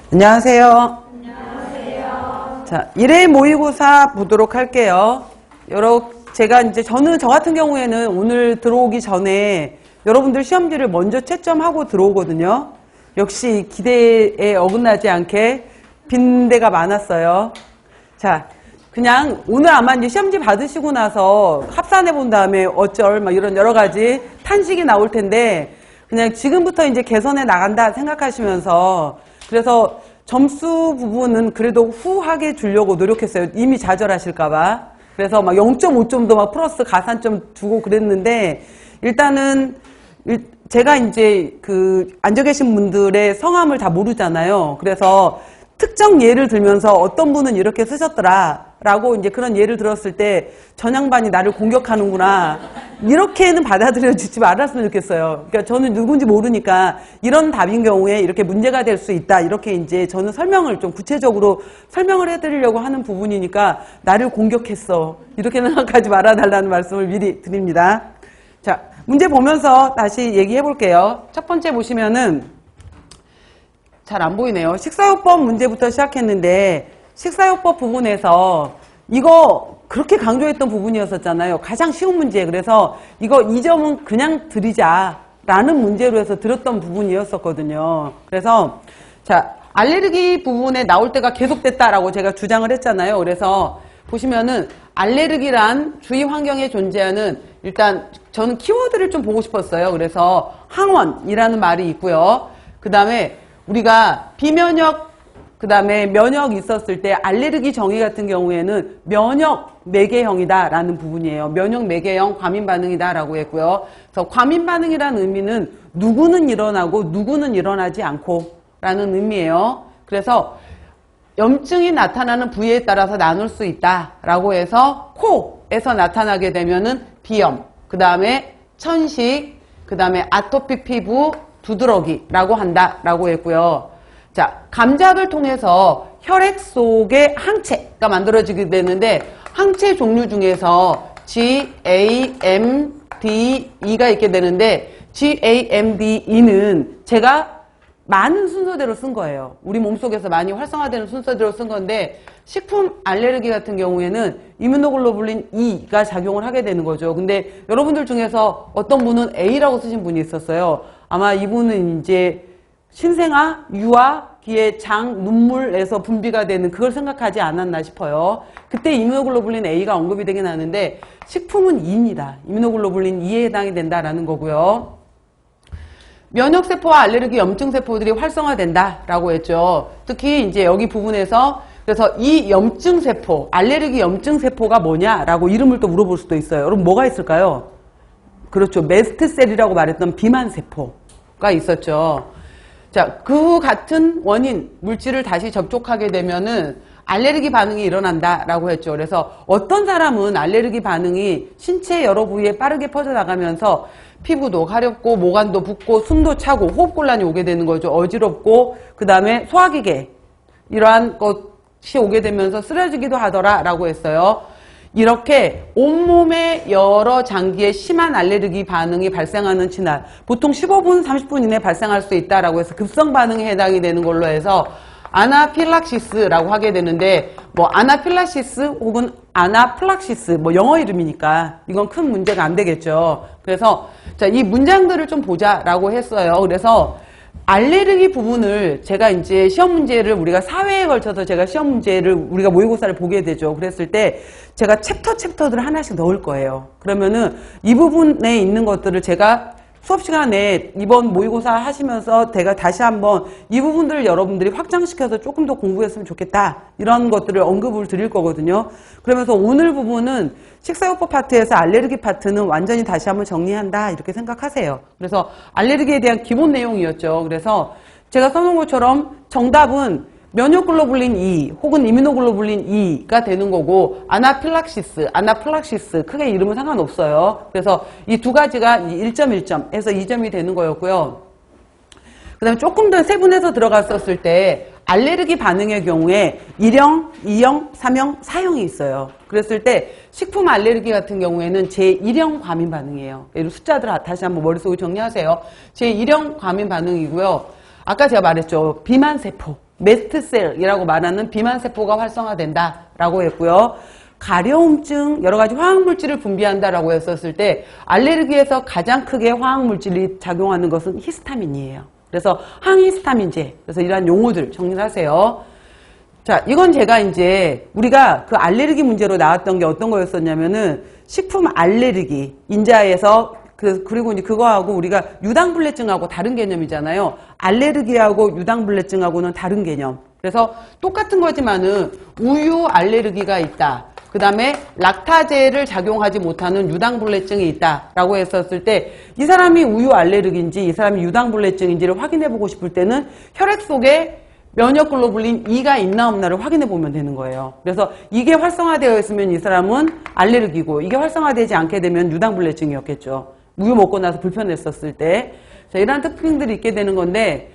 안녕하세요. 안녕하세요. 자, 1회 모의고사 보도록 할게요. 저는 저 같은 경우에는 오늘 들어오기 전에 여러분들 시험지를 먼저 채점하고 들어오거든요. 역시 기대에 어긋나지 않게 빈대가 많았어요. 자, 그냥 오늘 아마 이제 시험지 받으시고 나서 합산해 본 다음에 어쩔 막 이런 여러 가지 탄식이 나올 텐데 그냥 지금부터 이제 개선해 나간다 생각하시면서 그래서 점수 부분은 그래도 후하게 주려고 노력했어요. 이미 좌절하실까봐. 그래서 막 0.5점도 막 플러스 가산점 두고 그랬는데 일단은 제가 이제 앉아 계신 분들의 성함을 다 모르잖아요. 그래서 특정 예를 들면서 어떤 분은 이렇게 쓰셨더라 라고 이제 그런 예를 들었을 때 전양반이 나를 공격하는구나 이렇게는 받아들여지지 말았으면 좋겠어요. 그러니까 저는 누군지 모르니까 이런 답인 경우에 이렇게 문제가 될 수 있다 이렇게 이제 저는 설명을 좀 구체적으로 설명을 해드리려고 하는 부분이니까 나를 공격했어 이렇게 생각하지 말아달라는 말씀을 미리 드립니다. 자, 문제 보면서 다시 얘기해 볼게요. 첫 번째 보시면은 잘 안 보이네요. 식사요법 문제부터 시작했는데 식사요법 부분에서 이거 그렇게 강조했던 부분이었었잖아요. 가장 쉬운 문제. 그래서 이거 2점은 그냥 드리자라는 문제로 해서 들었던 부분이었었거든요. 그래서 자, 알레르기 부분에 나올 때가 계속됐다라고 제가 주장을 했잖아요. 그래서 보시면은 알레르기란 주위 환경에 존재하는 일단 저는 키워드를 좀 보고 싶었어요. 그래서 항원이라는 말이 있고요. 그 다음에 우리가 비면역, 그 다음에 면역 있었을 때 알레르기 정의 같은 경우에는 면역 매개형이다 라는 부분이에요. 면역 매개형 과민 반응이다 라고 했고요. 그래서 과민 반응이라는 의미는 누구는 일어나고 누구는 일어나지 않고 라는 의미예요. 그래서 염증이 나타나는 부위에 따라서 나눌 수 있다 라고 해서 코에서 나타나게 되면은 비염, 그 다음에 천식, 그 다음에 아토피 피부, 두드러기라고 한다라고 했고요. 자, 감작을 통해서 혈액 속에 항체가 만들어지게 되는데 항체 종류 중에서 G, A, M, D, E가 있게 되는데 G, A, M, D, E는 제가 많은 순서대로 쓴 거예요. 우리 몸속에서 많이 활성화되는 순서대로 쓴 건데 식품 알레르기 같은 경우에는 이뮤노글로불린 E가 작용을 하게 되는 거죠. 근데 여러분들 중에서 어떤 분은 A라고 쓰신 분이 있었어요. 아마 이분은 이제 신생아, 유아, 기의 장, 눈물에서 분비가 되는 그걸 생각하지 않았나 싶어요. 그때 이뮤노글로불린 A가 언급이 되긴 하는데 식품은 E입니다. 이뮤노글로불린 E에 해당이 된다라는 거고요. 면역세포와 알레르기 염증세포들이 활성화된다라고 했죠. 특히 이제 여기 부분에서 그래서 이 염증세포, 알레르기 염증세포가 뭐냐라고 이름을 또 물어볼 수도 있어요. 여러분 뭐가 있을까요? 그렇죠. 메스트셀이라고 말했던 비만세포가 있었죠. 자, 그 같은 원인 물질을 다시 접촉하게 되면은 알레르기 반응이 일어난다라고 했죠. 그래서 어떤 사람은 알레르기 반응이 신체 여러 부위에 빠르게 퍼져나가면서 피부도 가렵고 모관도 붓고 숨도 차고 호흡곤란이 오게 되는 거죠. 어지럽고 그 다음에 소화기계 이러한 것이 오게 되면서 쓰러지기도 하더라라고 했어요. 이렇게 온몸의 여러 장기에 심한 알레르기 반응이 발생하는 지날 보통 15분, 30분 이내에 발생할 수 있다라고 해서 급성 반응에 해당이 되는 걸로 해서 아나필락시스라고 하게 되는데 뭐 아나필락시스 혹은 아나플락시스 뭐 영어 이름이니까 이건 큰 문제가 안 되겠죠. 그래서 자, 이 문장들을 좀 보자라고 했어요. 그래서 알레르기 부분을 제가 이제 시험 문제를 우리가 4회에 걸쳐서 제가 시험 문제를 우리가 모의고사를 보게 되죠. 그랬을 때 제가 챕터들을 하나씩 넣을 거예요. 그러면은 이 부분에 있는 것들을 제가 수업 시간에 이번 모의고사 하시면서 제가 다시 한번 이 부분들을 여러분들이 확장시켜서 조금 더 공부했으면 좋겠다. 이런 것들을 언급을 드릴 거거든요. 그러면서 오늘 부분은 식사요법 파트에서 알레르기 파트는 완전히 다시 한번 정리한다. 이렇게 생각하세요. 그래서 알레르기에 대한 기본 내용이었죠. 그래서 제가 써놓은 것처럼 정답은 면역글로불린 E 혹은 이뮤노글로불린 E가 되는 거고 아나필락시스, 아나플락시스 크게 이름은 상관없어요. 그래서 이 두 가지가 1.1점 해서 2점이 되는 거였고요. 그 다음에 조금 더 세분해서 들어갔었을 때 알레르기 반응의 경우에 1형, 2형, 3형, 4형이 있어요. 그랬을 때 식품 알레르기 같은 경우에는 제1형 과민 반응이에요. 이 숫자들 다시 한번 머릿속에 정리하세요. 제1형 과민 반응이고요. 아까 제가 말했죠. 비만세포. 메스트셀이라고 말하는 비만세포가 활성화된다라고 했고요. 가려움증, 여러 가지 화학물질을 분비한다라고 했었을 때 알레르기에서 가장 크게 화학물질이 작용하는 것은 히스타민이에요. 그래서 항히스타민제, 그래서 이러한 용어들 정리를 하세요. 자, 이건 제가 이제 우리가 그 알레르기 문제로 나왔던 게 어떤 거였었냐면은 식품 알레르기, 인자에서 그리고 이제 그거하고 우리가 유당불내증하고 다른 개념이잖아요. 알레르기하고 유당불내증하고는 다른 개념. 그래서 똑같은 거지만은 우유 알레르기가 있다. 그 다음에 락타제를 작용하지 못하는 유당불내증이 있다라고 했었을 때 이 사람이 우유 알레르기인지 이 사람이 유당불내증인지를 확인해 보고 싶을 때는 혈액 속에 면역글로불린 E가 있나 없나를 확인해 보면 되는 거예요. 그래서 이게 활성화되어 있으면 이 사람은 알레르기고 이게 활성화되지 않게 되면 유당불내증이었겠죠. 우유 먹고 나서 불편했었을 때. 자, 이러한 특징들이 있게 되는 건데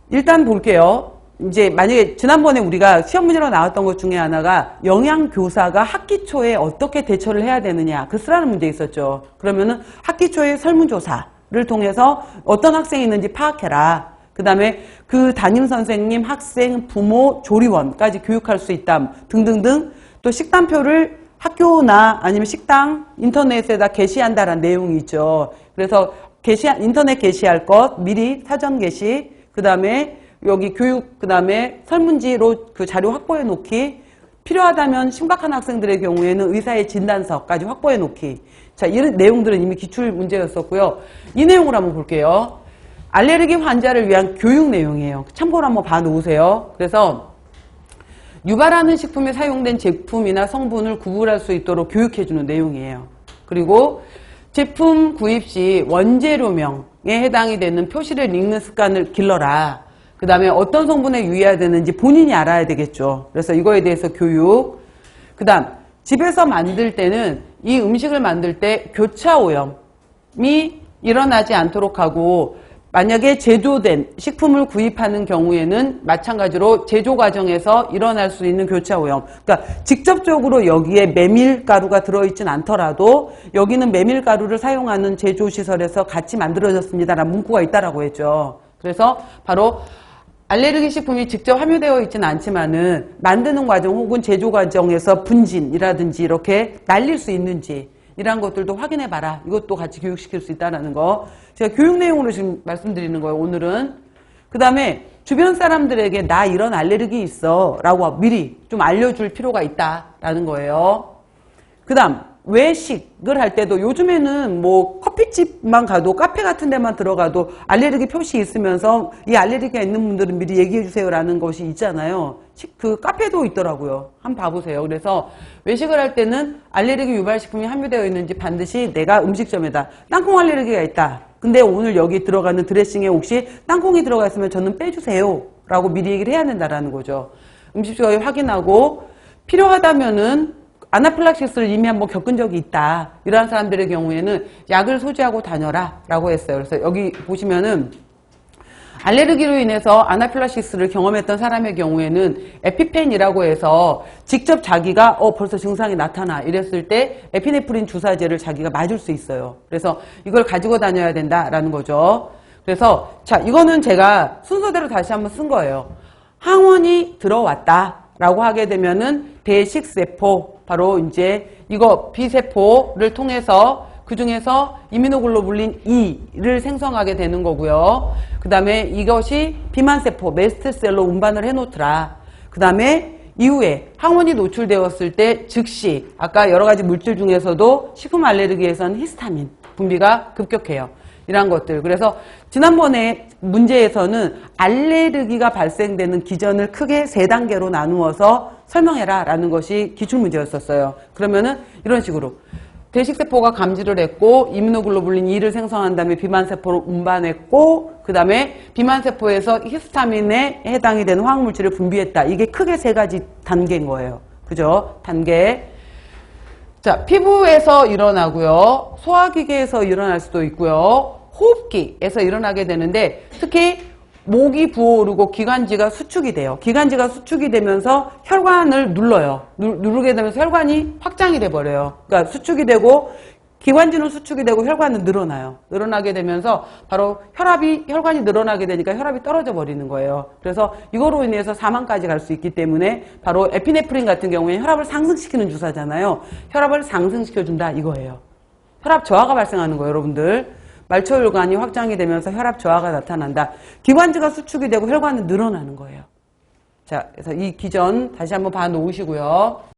일단 볼게요. 이제 만약에 지난번에 우리가 시험 문제로 나왔던 것 중에 하나가 영양교사가 학기 초에 어떻게 대처를 해야 되느냐 그 쓰라는 문제 있었죠. 그러면은 학기 초에 설문조사를 통해서 어떤 학생이 있는지 파악해라. 그 다음에 그 담임선생님, 학생, 부모, 조리원까지 교육할 수 있다 등등등. 또 식단표를 학교나 아니면 식당, 인터넷에다 게시한다라는 내용이 있죠. 그래서 인터넷 게시할 것 미리 사전 게시, 그 다음에 여기 교육, 그 다음에 설문지로 그 자료 확보해 놓기, 필요하다면 심각한 학생들의 경우에는 의사의 진단서까지 확보해 놓기. 자, 이런 내용들은 이미 기출 문제였었고요. 이 내용을 한번 볼게요. 알레르기 환자를 위한 교육 내용이에요. 참고로 한번 봐 놓으세요. 그래서 유발하는 식품에 사용된 제품이나 성분을 구분할 수 있도록 교육해주는 내용이에요. 그리고 제품 구입 시 원재료명에 해당이 되는 표시를 읽는 습관을 길러라. 그 다음에 어떤 성분에 유의해야 되는지 본인이 알아야 되겠죠. 그래서 이거에 대해서 교육. 그 다음 집에서 만들 때는 이 음식을 만들 때 교차오염이 일어나지 않도록 하고 만약에 제조된 식품을 구입하는 경우에는 마찬가지로 제조 과정에서 일어날 수 있는 교차오염. 그러니까 직접적으로 여기에 메밀가루가 들어있진 않더라도 여기는 메밀가루를 사용하는 제조시설에서 같이 만들어졌습니다라는 문구가 있다라고 했죠. 그래서 바로 알레르기 식품이 직접 함유되어 있지는 않지만은 만드는 과정 혹은 제조 과정에서 분진이라든지 이렇게 날릴 수 있는지 이런 것들도 확인해 봐라. 이것도 같이 교육시킬 수 있다는 거. 제가 교육 내용으로 지금 말씀드리는 거예요, 오늘은. 그 다음에 주변 사람들에게 나 이런 알레르기 있어 라고 미리 좀 알려줄 필요가 있다라는 거예요. 그 다음 외식을 할 때도 요즘에는 뭐 커피집만 가도 카페 같은 데만 들어가도 알레르기 표시 있으면서 이 알레르기가 있는 분들은 미리 얘기해 주세요라는 것이 있잖아요. 그 카페도 있더라고요. 한번 봐보세요. 그래서 외식을 할 때는 알레르기 유발식품이 함유되어 있는지 반드시 내가 음식점에다 땅콩 알레르기가 있다. 근데 오늘 여기 들어가는 드레싱에 혹시 땅콩이 들어가 있으면 저는 빼주세요 라고 미리 얘기를 해야 된다는 거죠. 음식점에 확인하고 필요하다면은 아나필락시스를 이미 한번 겪은 적이 있다. 이러한 사람들의 경우에는 약을 소지하고 다녀라 라고 했어요. 그래서 여기 보시면은 알레르기로 인해서 아나필락시스를 경험했던 사람의 경우에는 에피펜이라고 해서 직접 자기가 벌써 증상이 나타나 이랬을 때 에피네프린 주사제를 자기가 맞을 수 있어요. 그래서 이걸 가지고 다녀야 된다라는 거죠. 그래서 자, 이거는 제가 순서대로 다시 한번 쓴 거예요. 항원이 들어왔다 라고 하게 되면은 대식세포, 바로 이제 이거 B세포를 통해서 그 중에서 이뮤노글로불린 E를 생성하게 되는 거고요. 그 다음에 이것이 비만세포, 메스트셀로 운반을 해놓더라. 그 다음에 이후에 항원이 노출되었을 때 즉시 아까 여러 가지 물질 중에서도 식품 알레르기에서는 히스타민 분비가 급격해요. 이런 것들. 그래서 지난번에 문제에서는 알레르기가 발생되는 기전을 크게 3단계로 나누어서 설명해라 라는 것이 기출문제였었어요. 그러면은 이런 식으로 대식세포가 감지를 했고 이뮤노글로불린 E를 생성한 다음에 비만세포를 운반했고 그 다음에 비만세포에서 히스타민에 해당이 되는 화학물질을 분비했다. 이게 크게 3가지 단계인 거예요. 그죠? 단계. 자, 피부에서 일어나고요. 소화기계에서 일어날 수도 있고요. 호흡기에서 일어나게 되는데 특히 목이 부어오르고 기관지가 수축이 돼요. 기관지가 수축이 되면서 혈관을 눌러요. 누르게 되면서 혈관이 확장이 돼버려요. 그러니까 수축이 되고 기관지는 수축이 되고 혈관은 늘어나요. 늘어나게 되면서 바로 혈관이 늘어나게 되니까 혈압이 떨어져 버리는 거예요. 그래서 이거로 인해서 사망까지 갈 수 있기 때문에 바로 에피네프린 같은 경우에 혈압을 상승시키는 주사잖아요. 혈압을 상승시켜준다 이거예요. 혈압 저하가 발생하는 거예요, 여러분들. 말초혈관이 확장이 되면서 혈압 저하가 나타난다. 기관지가 수축이 되고 혈관은 늘어나는 거예요. 자, 그래서 이 기전 다시 한번 봐 놓으시고요.